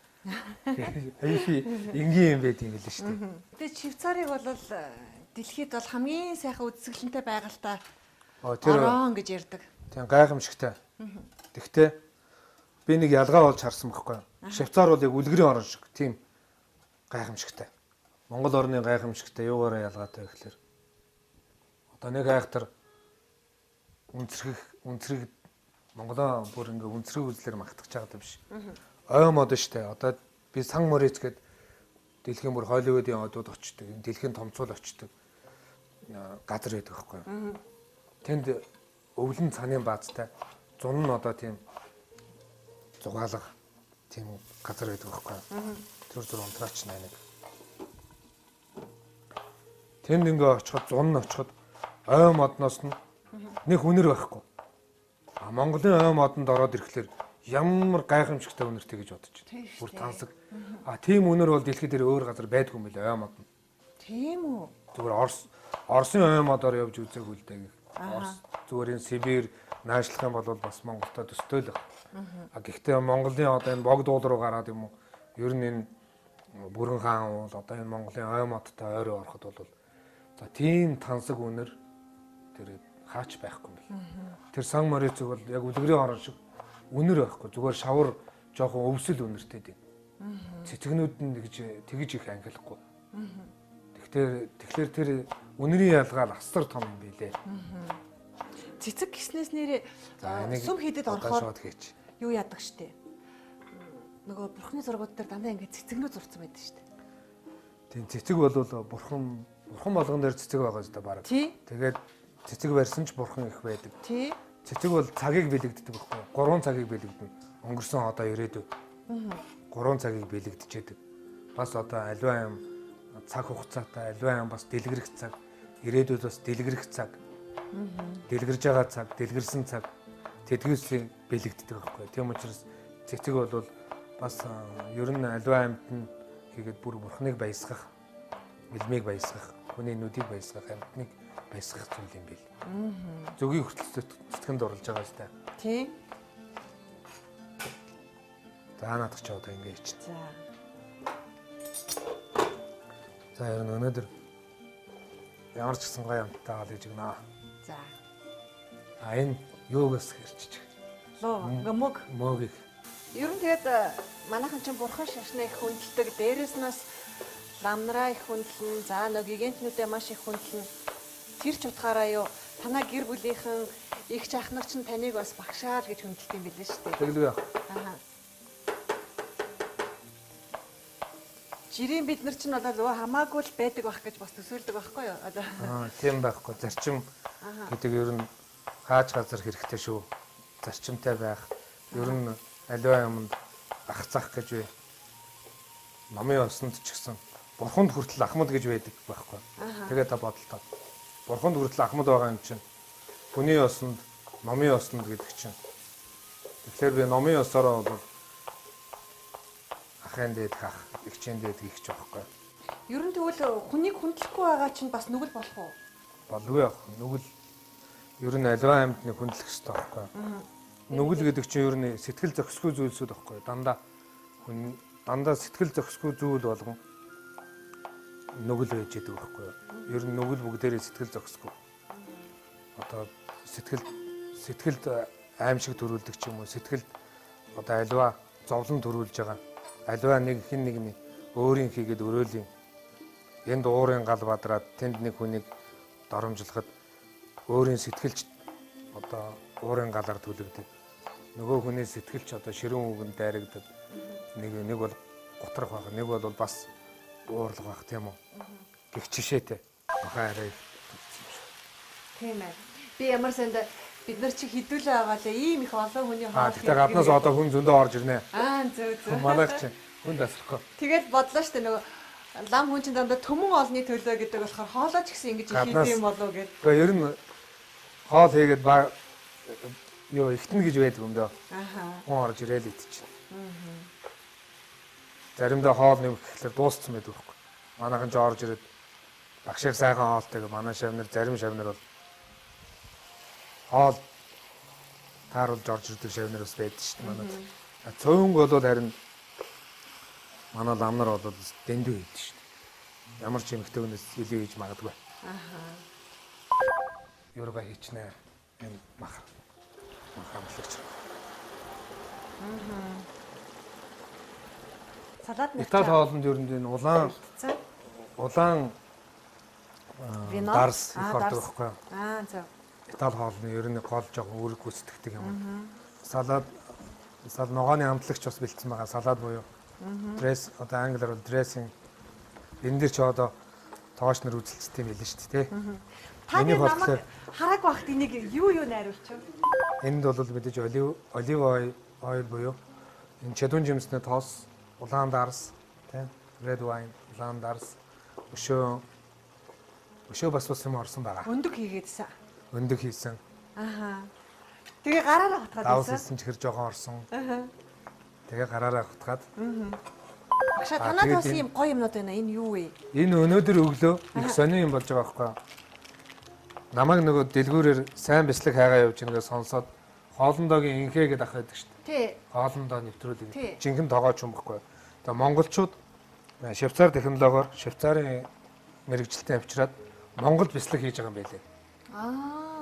Аяхи энгийн юм байт юм л шүү дээ. Тэгээд Швейцарыг бол дэлхийд бол хамгийн сайхан үзэсгэлэнтэй байгальтай тэр орон гэж ярьдаг. Тийм гайхамшигтай. Тэгтээ би нэг ялгаа болж харсан байхгүй. Швейцар бол яг үлгэрийн орн шиг тийм гайхамшигтай. Монгол орны гайхамшигтай юугаараа ялгаатай вэ гэхээр одоо нэг айхтар үнцрэг Монголоо бүр ингээ үнцрэг үзлэр магтах чагаад биш. Ой мод штэ. Одоо би Сан Мориц гээд дэлхийн бүр Холливуудын одууд очдог. Дэлхийн томцуул очдог. Газар байдаг байхгүй. Тэнд өвлөн цааны баазтай зун нь одоо тийм зугаалга тийм газар байдаг байхгүй. Тэр зүр унтраач нэг. Тэнд ингээ очиход зун нь очиход ой модноос нь нэг үнэр байхгүй. Монголын ой модонд ороод ирэхлээр ямар гайхамшигтай үнэртэй гэж бодож байна. Бүр тансаг. Тийм үнэр бол дэлхийд дээр өөр газар байдгүй юм билээ ой мод нь. Тийм үү? Зүгээр Оросын ой модоор явж үзээгүй л дээ. Зүгээр энэ Сибирь наашлах юм бол бас Монголтой төстэй л байна. Гэхдээ Монголын одоо энэ богдуул руу гараад юм уу? Ер нь энэ Бүрэн хаан бол одоо энэ Монголын ой модтой ойроо ороход бол за тийм тансаг үнэр тэр хаач байхгүй юм бэл. Тэр Сан Мориц бол яг үлгэрийн орон шиг үнэр байхгүй. Зүгээр шавар жоохон өвсөл үнэртэй дээ. Цэцгнүүд нь тэгж их ангилахгүй. Тэгэхээр тэр үнэрийн ялгаал асар том юм билээ. Цэцэг гиснээс нэрээ сүм хийдэд орохоор юу яадаг штэ. Нөгөө бурхны зургууд дээр дандаа ингэ цэцэгнүүд зурцсан байдаг штэ. Тийм цэцэг бол бурхан болгон дээр цэцэг байгаа шүү дээ бараг. Тэгээд цэцэг барьсан ч бурхан их байдаг. Цэцэг бол цагийг бэлэгддэг байхгүй. 3 цагийг бэлэгдэнэ. Өнгөрсөн одоо ирээдүй. 3 цагийг бэлэгдэжээдэг. Бас одоо аливаа юм цаг хугацаатай, аливаа юм бас дэлгэрэх цаг, ирээдүйд бас дэлгэрэх цаг. Дэлгэрж байгаа цаг, дэлгэрсэн цаг тэдгээс бэлэгддэг байхгүй. Тийм учраас цэцэг бол бас ер нь аливаа амьд нь хийгээд бүр бурхныг баясгах, элмийг баясгах, хүний нүдийг баясгах, амьтныг баясгах зүйл юм бэл. Зөвгийн хүртэл цэцгэнд оруулж байгаа шүү дээ. Тийм. За наадах ч одоо ингэ хийчих. За ер нь өнөөдөр ямар ч гэсэн гоё амттай гал гэж гэнэ. За. Энэ юугаас хэрчиж. Мөг. Мөгийг. Ер нь тэгээд манайхан ч бурхан шашнаа их хүндэлдэг. Дээрээс нас ламнараа их хүндлэн, за нэг гигантнүүдээ маш их хүндлэн. Тэр ч утгаараа юу танаа гэр бүлийнхэн их чахнаг ч таныг бас багшаал гэж хүндэлдэг юм билээ шүү дээ. Тэгэлгүй яах. Жирийн бид нар ч нь болоо хамаагүй л байдаг байх гэж бас төсөөлдөг байхгүй юу? Тийм байхгүй. Зарчим гэдэг ер нь хааж газар хэрэгтэй шүү. Зарчимтай байх. Ер нь аливаа юмд ах зах гэж бай. Номын осонд ч гэсэн бурханд хүртэл ахмад гэж байдаг байхгүй. Тэгээ та бодолтой. Бурханд хүртэл ахмад байгаа юм чинь хүний осонд, номын осонд гэдэг чинь. Тэгэхээр би номын осороо бол ахын дээд хах, эгчийн дээд хийх ч байхгүй. Ер нь тэгвэл хүнийг хүндлэхгүй байгаа чинь бас нүгэл болох уу? Болгүй яах. Нүгэл ер нь аливаа амьтныг хүндлэх хэрэгтэй байхгүй. Нүгэл гэдэг чинь ер нь сэтгэл зохисгүй зүйлсүүд байхгүй. Дандаа сэтгэл зохисгүй зүйл болгон нүгэл байж идэг байхгүй. Ер нь нүгэл бүгдээрээ сэтгэл зохисгүй. Одоо сэтгэлд аимшиг төрүүлдэг ч юм уу, сэтгэлд одоо аливаа зовлон төрүүлж байгаа. Аливаа нэг хин нэгний өөрийн хийгээд өрөөлийн энд уурын гал бадраад тэнд нэг хүнийг доромжлоход өөрийн сэтгэлч одоо уурын галаар түлэгдэг. Нөгөө хүний сэтгэлч одоо ширүүн үгэнд дайрагдаад нэг бол готрох байх, нэг бол бас уурлах байх тийм үү. Гэх жишээтэй. Баха арай. Тийм ээ. Би ямар санд бид нар чи хідүүлээ байгаа л ийм их олон хүний хоол. Тэгэхээр гаднаас одоо хүн зөндөө орж ирнэ. Зөв. Манайх чинь хүн дасрахгүй. Тэгэл бодлоо штэ нөгөө лам хүн чинь дандаа төмөн олны төлөө гэдэг болохоор хоолоо ч гэсэн ингэж хийх юм болов гэд. Гэхдээ ер нь хоол хийгээд юу ихтэн гэж байдаг юм дөө. Хүн орж ирээл идчих. Заримдаа хоол нэмэх гэхэлэр дууссан байдаг байхгүй. Манайхан ч орж ирээд багшаар сайхан хоолтой гэ манай шавнар зарим шавнар бол хоол тааруулж орж ирдэг шавнар бас байдаг шүү дээ манайд. Цөөнг бол харин манай ламнар бол дэндүү хийдэг шүү дээ. Ямар ч эмхтэгнээс илээ хийж магадгүй. Юурга хийчнэ. Энэ махамлагч. Салаад нэг. Итали хоолнд ер нь энэ улаан дарс их ордог байхгүй. Зөв. Итали хоолны ер нь гол жоохон үүрэг гүйцэтгэдэг юм. Салаад ногооны амтлагч бас бэлдсэн байгаа. Салаад буюу дресс одоо англиар бол дрессинг. Энэ дэр ч одоо тооч нар үзэлцтэй юм хэлнэ шүү дээ, тий. Та намайг хараг багт энийг юу найруулчих вэ? Энд бол мэдээж олив ойл буюу энэ чадвар жимсний тоос, улаан дарс, тий, red wine, улаан дарс, өшөө бас юм орсон байгаа. Өндөг хийгээдсэн. Өндөг хийсэн. Тэгээ гараараа хутгаад давс хийсэн ч хэр жоохон орсон. Тэгээ гараараа хутгаад. Багшаа танаад бас юм гоё юмнууд байна. Энэ юу вэ? Энэ өнөөдөр өглөө их сони юм болж байгаа байхгүй. Намайг нөгөө дэлгүүрээр сайн бяцлаг хайгаа явж байгаа сонсоод хоолндоогийн инхээ гэдэг ах байдаг шүү дээ. Тий. Хоолндоо нэвтрүүлэг. Жинхэнэ тоогооч юм байхгүй. Тэгээ монголчууд Швейцар технологиор Швейцарын мэрэгжилтэд авчираад Монгол бяцлаг хийж байгаа юм байлээ.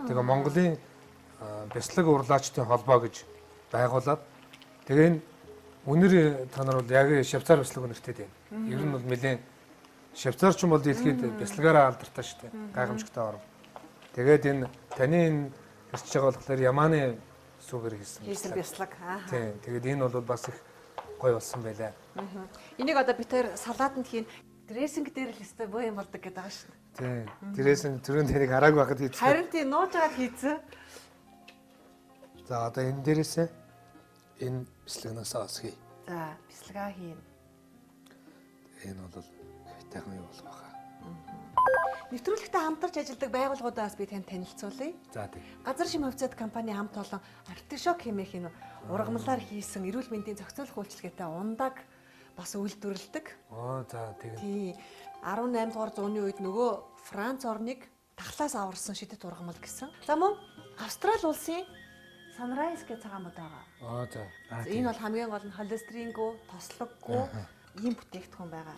Тэгээ Монголын бяцлаг урлаачдын холбоо гэж байгуулад тэгээ энэ үнэр та нар бол яг Швейцар бяцлаг үнэртэй байна. Ер нь бол нэлээд Швейцарч юм бол дэлхийд бяцлагаараа алдартай шүү дээ. Гайхамшигтай орн. Тэгээд энэ таны энэ хэрч байгаа болохоор Яманы сүүгээр хийсэн бяцлаг. Тийм. Тэгээд энэ бол бас их гоё болсон байлаа. Энийг одоо бид тэр салаатанд хийн дрессинг дээр л өстой боо юм болдог гэдэг байгаа шүү дээ. Тийм. Дрессинг түрүүн тэрийг хараагүй байхад хийсэн. Харин тийм нууж агаад хийсэн. За одоо энэ дээрээсээ энэ бяцлагнаас бас хий. За бяцлага хийн. Энэ бол хайтайхан юу болох баха. Нэвтрүүлэгтээ хамтарч ажилладаг байгууллагуудаас би танд танилцуулъя. За тийм. Газар шим хувьцаат компани хамт олон артишок хэмээх энэ ургамлаар хийсэн эрүүл мэндийн зохицуулах үйлчилгээтэй ундаг бас үйлдвэрлэдэг. За тийм. Тий. 18 дугаар зууны үед нөгөө Франц орныг тахлаас аварсан шидэт ургамал гэсэн. За мөн Австрали улсын Sunrise гэх цагаан бод байгаа. За. Энэ бол хамгийн гол нь холестерингүй, тослоггүй ийм бүтээгдэхүүн байгаа.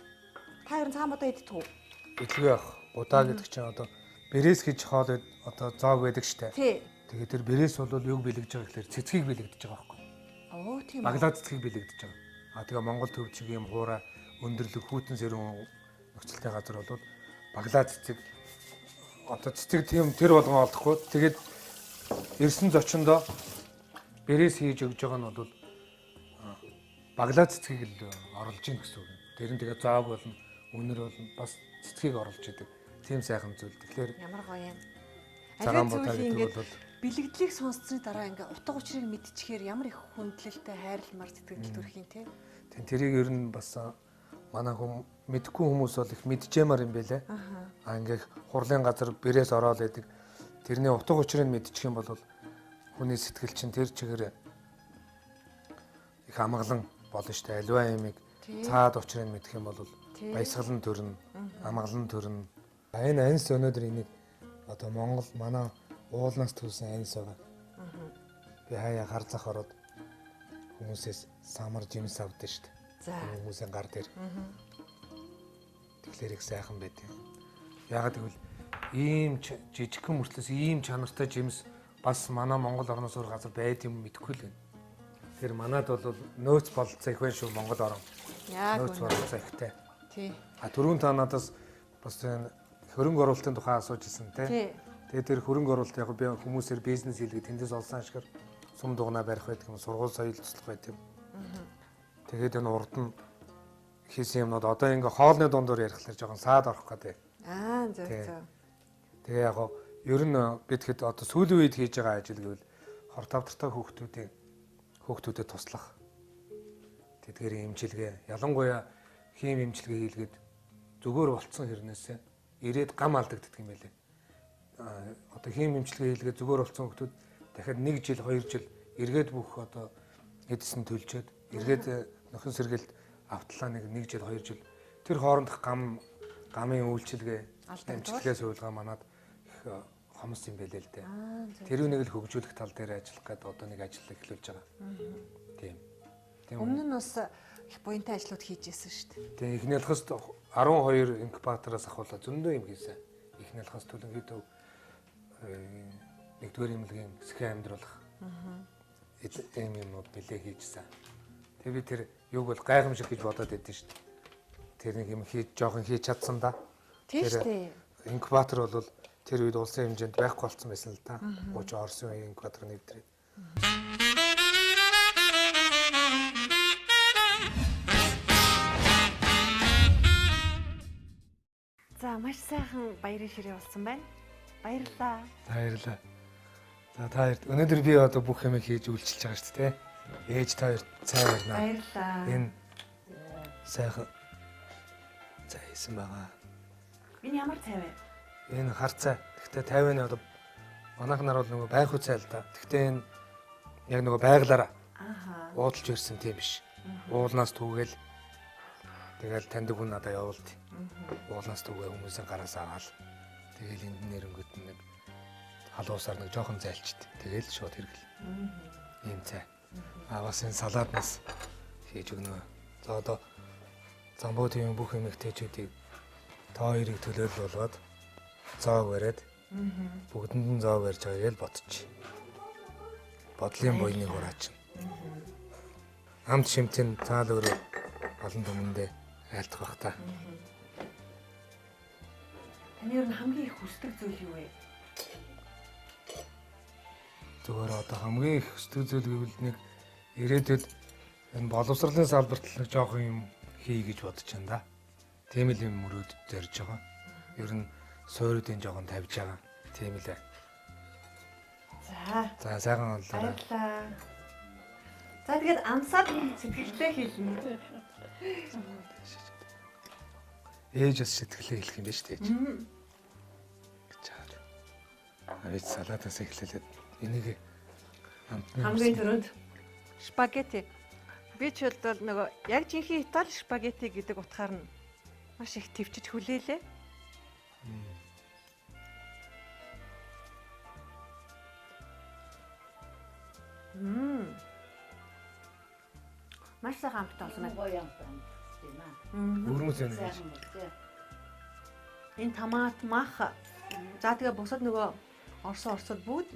Та ер нь цагаан бодоо иддэг үү? Идэлгүй байх. Будаа гэдэг чинь одоо бэрээс гэж хоол одоо зоог байдаг штэ. Тий. Тэгээд тэр бэрээс бол юг бэлэгдэж байгаа гэхээр цэцгийг бэлэгдэж байгаа байхгүй. Оо тийм. Баглаа цэцгийг бэлэгдэж байгаа. Тэгээ Монгол төв чиг юм хуура өндөрлөг хүүтэн сэрүүн нөхцөлтэй газар бол баглаа цэцэг одоо цэцэг тийм тэр болгон олохгүй. Тэгээд ирсэн зочиндоо бэрээс хийж өгж байгаа нь бол баглаа цэцгийг л оруулж ийн гэсэн үг. Тэр нь тэгээ зааг болно, үнэр болно, бас цэцгийг оруулж идэг. Тийм сайхан зүйл. Тэгэхээр ямар гоё юм. цагаан Аливаа будаа зүйлийн гэдэг ингээд бол бэлэгдлийг сонссны дараа ингээ утга учирыг мэдчихээр ямар их хүндлэлтэй хайрламар сэтгэл төрөх юм те. тэрийг ер нь бас манай мэдхгүй хүмүүс бол их мэдчихэмар юм байлээ. Ингээ хурлын газар бэрээс ороод идэг. Тэрний утга учирыг мэдчих юм бол хүний сэтгэл чинь тэр чигээр их амгалан болно шүү дээ. Аливаа юмыг цаад учрыг мэдэх юм бол баясгалан төрнө, амгалан төрнө. Энэ анс өнөөдөр энийг одоо Монгол манай уулнаас төлсөн анс байгаа. Би хаяа гар зах ороод хүмүүсээс самар жимс авдаа шүү дээ. За. Хүмүүсийн гар дээр. Тэгэхээр их сайхан байт юм. Ягаад гэвэл ийм жижигхэн мөртлөөс ийм чанартай жимс бас манай Монгол орноос өөр газар байд юм мэдэхгүй л байна. Тэр манад бол нөөц бололцоо их байна шүү Монгол орн. Яг нөөц бололцоо ихтэй. Тий. Түрүүн та надаас бас хөрөнгө оруулалтын тухай асууж ирсэн тий. Тэгээд тэр хөрөнгө оруулалт яг би хүмүүсээр бизнес хийлгээ тэндээс олсон ашгаар сум дугнаа барих байдаг юм, сургууль соёл туслах байдаг юм. Тэгээд энэ урд нь хийсэн юмнууд одоо ингээ хоолны дундуур ярихлаар жоохон саад орох гэдэг. Зөв. Тэгээ яг ер нь бид хэд одоо сүүлийн үед хийж байгаа ажил гэвэл хор тавтартай хүүхдүүдэд туслах. Тэдгээр имчилгээ, ялангуяа хим имчилгээ хийлгээд зүгээр болцсон хэрнээсээ ирээд гам алдагддаг юм байлээ. Одоо хим имчилгээ хийлгээд зүгээр болцсон хүүхдүүд дахиад 1 жил, 2 жил эргээд бүх одоо эдсэн төлжөөд эргээд нөхөн сэргээлт автлаа 1 жил, 2 жил тэр хоорондох гамын үйлчилгээ, имчилгээ суулгаа манад их хомс юм байлээ л дээ. Тэрүүнийг л хөгжүүлэх тал дээр ажиллах гэдэг одоо нэг ажил эхлүүлж байгаа. Тийм. Өмнө нь бас их буянтай ажлууд хийжсэн шүү дээ. Тэгээ эхний ялхаст 12 инкубатороос ахуулаад зөндөө юм хийсэн. Эхний ялхаст төлөнхийдөө нэгдүгээр эмнэлгийн схем амьдруулах. Ийм юмнууд нэлээ хийжсэн. Тэгээ би тэр юуг бол гайхамшиг гэж бодоод байдсан шүү дээ. Тэр нэг юм жоохон хийж чадсан да. Тийм шүү дээ. Инкубатор бол тэр үед улсын хэмжээнд байхгүй болсон байсан л да. Ууч Орсын инкубатор нэвтрээд. За маш сайхан баярын ширээ болсон байна. Баярлалаа. Баярлалаа. За та хоёрт өнөөдөр би одоо бүх юм хийж үйлчилж байгаа шүү дээ. Ээж та хоёрт цай барьнаа. Баярлалаа. Энэ сайхан цай хийсэн байгаа. Энэ ямар цай вэ? Энэ хар цай. Гэхдээ 50-ны одоо манайх нар бол нөгөө байхуу цай л да. Гэхдээ энэ яг нөгөө байглаараа уудалж ирсэн тийм биш. Уулнаас түүгээл тэгэл таньдаг хүн надад явуулт. Уулнаас түүгээ хүмүүсийн гараас аваад тэгэл энд нэрэнгүүт нэг халуусаар нэг жоохон зайлчт. Тэгэл шууд хэрэгэл. Ийм цай. Бас энэ салааднаас хийж өгнө. За одоо замбуу тийм бүх эмэгтэйчүүдийг та хоёрыг төлөөлөл болгоод зоог бариад бүгдэнд нь зоог барьж байгаа л бодчих. Бодлын буйны хураач. Амт шимтэн цаал өөрөө олон түмэндээ айлтгах бах та. Таны ер нь хамгийн их хүсдэг зүйл юу вэ? Зүгээр одоо хамгийн их хүсдэг зүйл гэвэл нэг ирээдүйд энэ боловсролын салбарт л нэг жоохон юм хий гэж бодож байна да. Тийм л юм мөрөөд зорж байгаа. Ер нь суурьдын жоохон тавьж байгаа. Тийм л ээ. За сайхан боллоо. Баярлалаа. За тэгээд амсаад сэтгэлдээ хэлнэ. Ээж бас сэтгэлээ хэлэх юм байна шүү дээ. Чаар. Ээж салаатаас эхлээд энийг хамгийн түрүүнд спагетти. Би ч бол нөгөө яг жинхэнэ Итали спагетти гэдэг утгаар нь маш их төвчж хүлээлээ. Маш сайхан амттай болсон байна. Өрмөс юм. Энэ томат, мах. За тэгээ бусад нөгөө орсууд бүгд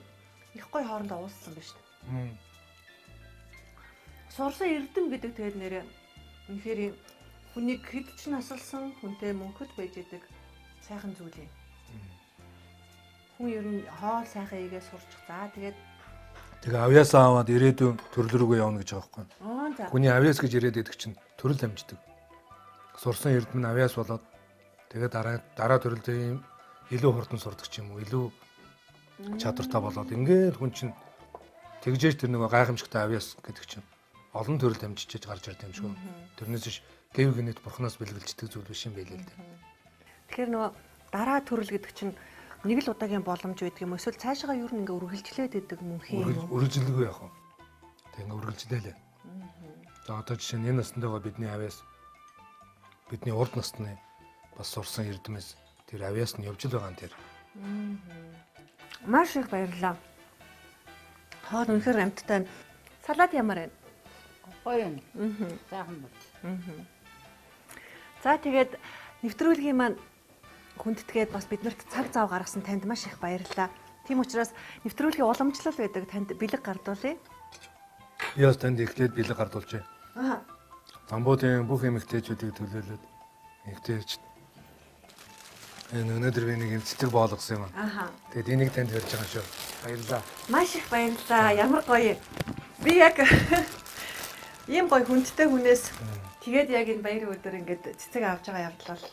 их гоё хоорондоо уулзсан байна шүү дээ. Сурсан эрдэм гэдэг тэгээд нэрээ үнэхээр хүнийг хэд ч насалсан хүнтэй мөнхөд байж идэг сайхан зүйл юм. Хүн ер нь хоол сайхан игээ сурчих. За тэгээд тэгээ авьяасаа аваад ирээдүйн төрөл рүүгээ явна гэж байгаа байхгүй. за. Хүний авьяас гэж ирээд идэг чинь төрөл амждаг. Сурсан эрдэм нь авьяас болоод тэгээ дараа төрөлдөө илүү хурдан сурдаг ч юм уу, илүү чадвартай болоод ингээд хүн чинь тэгжээж тэр нөгөө гайхамшигтай авьяас гэдэг чинь олон төрөл амжиж гарч ирд юм шүү. Тэрнээс биш гэв гинэт бурхнаас бэлгэлждэг зүйл биш юм байлээ л дээ. Тэгэхээр нөгөө дараа төрөл гэдэг чинь нэг л удаагийн боломж байдаг юм эсвэл цаашаа юу нэг үргэлжлээд байдаг мөн хэм юм. Үргэлжлэлгүй яах вэ? Тэг ингээ үргэлжлээлээ. За одоо жишээ нь энэ настайгаа бидний авьяас бидний урд насны бас сурсан эрдэмэс тэр авьяас нь явж л байгаа юм тэр. Маш их баярлалаа. Хоол үнэхээр амттай. Салат ямар байна? Гоё юм. Сайхан байна. За тэгээд нэвтрүүлгийн маань хүндэтгээд бас биднэрт цаг зав гаргасан танд маш их баярлалаа. Тийм учраас нэвтрүүлгийн уламжлал байдаг танд бэлэг гардуулъя. Яас танд ихлээд бэлэг гардуулжээ. Аа. Замбуудын бүх эмэгтэйчүүдийг төлөөлөөд эмэгтэйч өнөөдөр би нэг эмцдэг боолгосон юм. Аха. Тэгээд энийг танд ярьж байгаа шүү. Баярлалаа. Маш их баярлалаа. Ямар гоё. Би яг ийм гоё хүндтэй хүнээс тэгээд яг энэ баярын өдөр ингээд цэцэг авч байгаа явдлал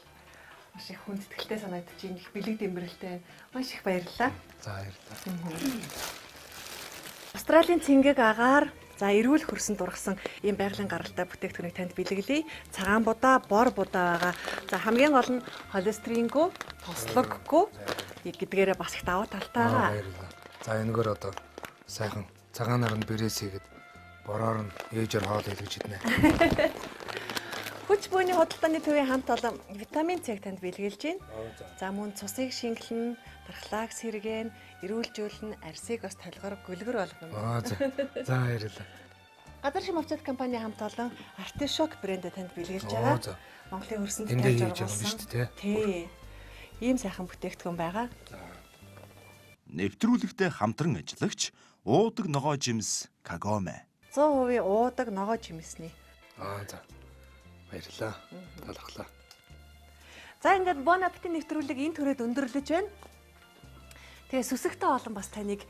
маш их хүндэтгэлтэй санагдаж байна. Их бэлэг дэмбэрэлтэй. Маш их баярлалаа. За баярлалаа. Австралийн цэнгэг агаар за эрүүл хөрсөнд ургасан ийм байгалийн гаралтай бүтээгдэхүүнийг танд бэлгэлье. Цагаан будаа, бор будаа байгаа. За хамгийн гол нь холестерингүй, тослоггүй гэдгээрээ бас их даваа талтай байгаа. Баярлалаа. За энэгээр одоо сайхан цагаанаар нь бэрээс хийгээд бороор нь ээжээр хоол хэлгэж иднэ. Хүч буйны худалдааны төвийн хамт олон витамин С-г танд бэлгэлж байна. За мөн цусыг шингэлнэ, дархлааг сэргээн, эрүүлжүүлнэ, арсыг бас толгоор гүлгэр болгоно. За баярлалаа. Газар шим овцод компани хамт олон Artichoke брэндээ танд бэлгэлж байгаа. Монголын хөрсөнд Эндээ тавьж хийж байгаа юм шүү дээ. Тий. Ийм сайхан бүтээгдэхүүн байгаа. Нэвтрүүлэгтээ хамтран ажиллагч уудаг ногоо жимс Кагоме. 100% уудаг ногоо жимсний. За. Баярлалаа. Талархлаа. За ингээд Bon Appetit нэвтрүүлэг энэ төрөд өндөрлөж байна. Тэгээ сүсэгтэй олон бас таныг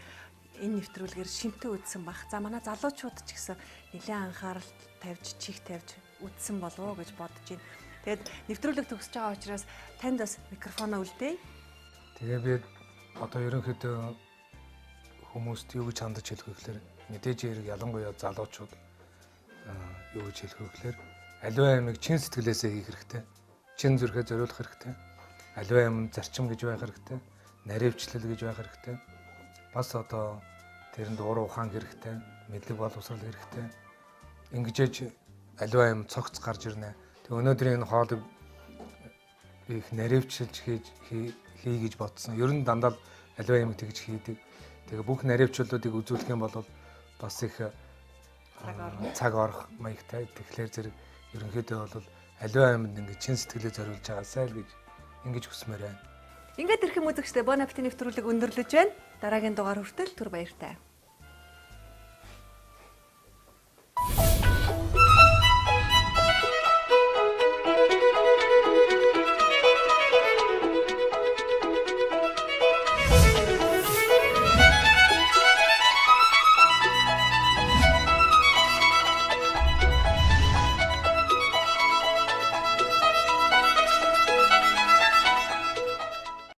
энэ нэвтрүүлгээр шимтээ үзсэн баг. За манай залуучууд ч гэсэн нэлээд анхаарал тавьж, чих тавьж үзсэн болов уу гэж бодож байна. Тэгээд нэвтрүүлэг төгсөж байгаа учраас танд бас микрофоноо үлдээе. Тэгээ би одоо ерөнхийдөө хүмүүст юу гэж хандаж хэлэх вэ гэхээр мэдээж хэрэг ялангуяа залуучууд юу гэж хэлэх вэ гэхээр аливаа юмыг чин сэтгэлээсээ хийх хэрэгтэй. Чин зүрхээ зориулах хэрэгтэй. Аливаа юм зарчим гэж байх хэрэгтэй. Наривчлал гэж байх хэрэгтэй. Бас одоо тэрэнд уур ухаан хэрэгтэй. Мэдлэг боловсрал хэрэгтэй. Ингэжээж аливаа юм цогц гарч ирнэ. Тэг өнөөдрийн энэ хоолыг их наривчилж хий гэж бодсон. Ер нь дандаа аливаа юм тэгж хийдэг. Тэгээ бүх наривчлуудыг үзүүлэх юм бол бас их цаг орох маягтай. Тэгэхээр зэрэг ерөнхийдөө бол аливаа юмд ингэ чин сэтгэлээ зориулж байгаасай гэж ингэж хүсмээр байна. Ингээд ирэх юм үзэгчдээ Bon Appetit нэвтрүүлэг өндөрлөж байна. Дараагийн дугаар хүртэл түр баяртай.